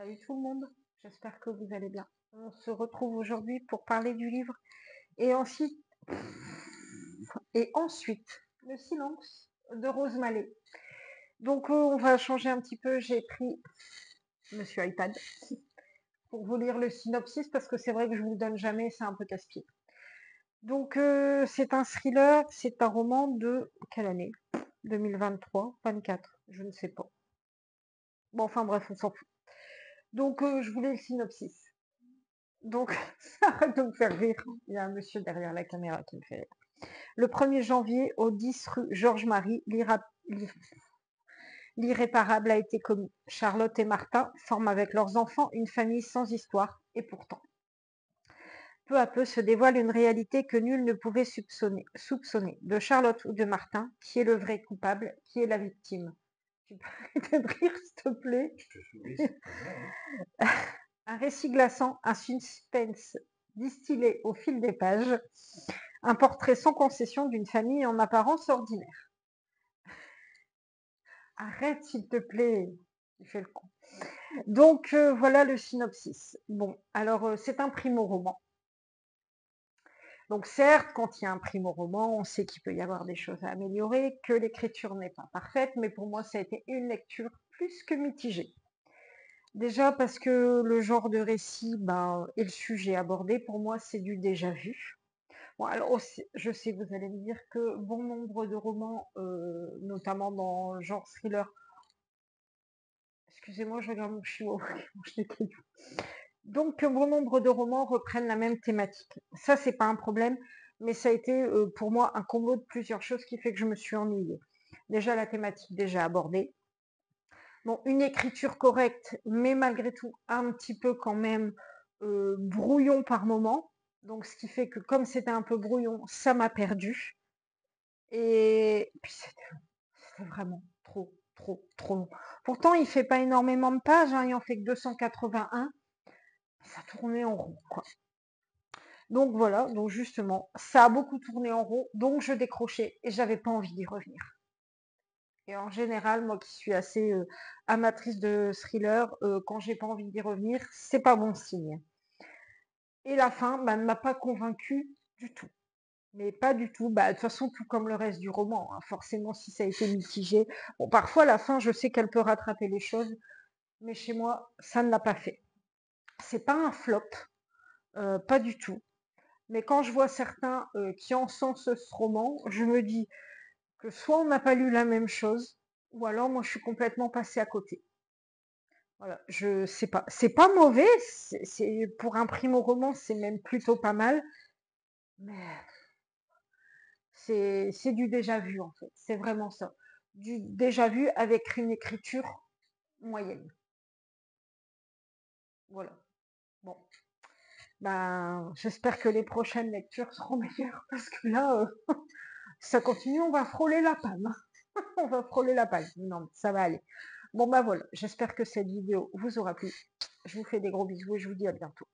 Salut tout le monde, j'espère que vous allez bien. On se retrouve aujourd'hui pour parler du livre et ensuite Le silence de Rose Mallet. Donc on va changer un petit peu, j'ai pris Monsieur iPad pour vous lire le synopsis parce que c'est vrai que je vous le donne jamais, c'est un peu casse-pied. Donc c'est un thriller, c'est un roman de quelle année? 2023, 24, je ne sais pas. Bon enfin bref, on s'en fout. Donc je voulais le synopsis. Donc, arrête de me faire rire. Il y a un monsieur derrière la caméra qui me fait rire. Le 1er janvier, au 10 rue Georges-Marie, l'irréparable a été commis. Charlotte et Martin forment avec leurs enfants une famille sans histoire, et pourtant, peu à peu se dévoile une réalité que nul ne pouvait soupçonner. De Charlotte ou de Martin, qui est le vrai coupable, qui est la victime? Tu peux arrêter de rire, s'il te plaît? Un récit glaçant, un suspense distillé au fil des pages, un portrait sans concession d'une famille en apparence ordinaire. Arrête s'il te plaît, tu fais le con. Donc voilà le synopsis. Bon, alors c'est un primo-roman. Donc certes, quand il y a un primo-roman, on sait qu'il peut y avoir des choses à améliorer, que l'écriture n'est pas parfaite, mais pour moi ça a été une lecture plus que mitigée. Déjà parce que le genre de récit et le sujet abordé, pour moi, c'est du déjà vu. Bon, alors aussi, je sais, vous allez me dire que bon nombre de romans, notamment dans le genre thriller, excusez-moi, je regarde mon chihuahua qui mange des cailloux. Donc, que bon nombre de romans reprennent la même thématique. Ça, c'est pas un problème, mais ça a été pour moi un combo de plusieurs choses qui fait que je me suis ennuyée. Déjà, la thématique déjà abordée. Bon, une écriture correcte, mais malgré tout un petit peu quand même brouillon par moment. Donc, ce qui fait que comme c'était un peu brouillon, ça m'a perdu. Et puis c'était vraiment trop, trop, trop long. Pourtant, il fait pas énormément de pages, hein, il en fait que 281. Ça tournait en rond, quoi. Donc voilà, donc justement, ça a beaucoup tourné en rond, donc je décrochais et j'avais pas envie d'y revenir. Et en général, moi qui suis assez amatrice de thriller, quand j'ai pas envie d'y revenir, c'est pas bon signe. Et la fin, ne m'a pas convaincue du tout. Mais pas du tout. De toute façon, tout comme le reste du roman, hein. Forcément, si ça a été mitigé. Bon, parfois, la fin, je sais qu'elle peut rattraper les choses, mais chez moi, ça ne l'a pas fait. C'est pas un flop, pas du tout. Mais quand je vois certains qui encensent ce roman, je me dis que soit on n'a pas lu la même chose, ou alors moi je suis complètement passée à côté. Voilà, je sais pas. C'est pas mauvais, pour un primo-roman, c'est même plutôt pas mal, mais c'est du déjà vu en fait. C'est vraiment ça. Du déjà vu avec une écriture moyenne. Voilà. Bon. J'espère que les prochaines lectures seront meilleures parce que là, ça continue, on va frôler la palme. On va frôler la palme. Non, ça va aller. Bon, voilà. J'espère que cette vidéo vous aura plu. Je vous fais des gros bisous et je vous dis à bientôt.